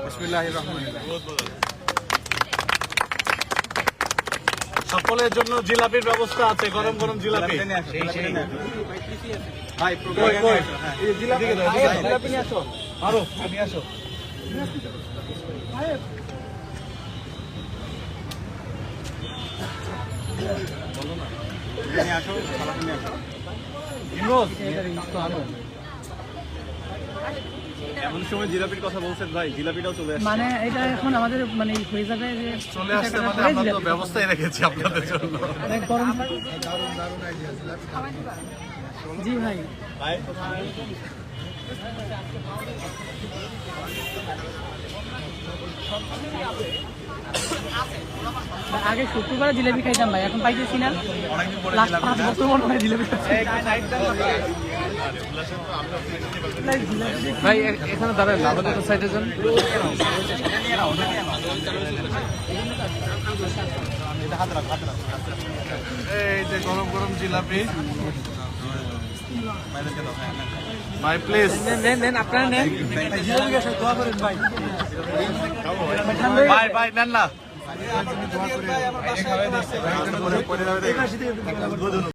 বিসমিল্লাহির রহমানির রহিম। সকলের জন্য জিলাপির ব্যবস্থা আছে, গরম গরম জিলাপি। ভাই জিলাপি নিয়ে আসো। আরো নিয়ে আসো। নিয়ে আসো, সালাদ নিয়ে আসো। ইমরোজ এমন সময় জিলাপির কথা বলছেন ভাই, জিলাপিটাও চলে আসছে। মানে এটা এখন আমাদের মানে হয়ে যাবে যে চলে আসছে মানে আমরা তো ব্যবস্থায় রেখেছি আপনাদের জন্য। অনেক গরম জি ভাই আগে শুক্রবারে জিলেবি খাইতাম ভাই, এখন পাইতেছি না। অনেকদিন পরে লাস্ট 5 বছর মনে হয় জিলেবি খাচ্ছি। ভাই এখানে দাঁড়ান, আমাদের তো সাইডে যান। এই যে গরম গরম জিলাপি। ভাই প্লিজ নেন আপনারা নেন। ভাই ভাই নেন না।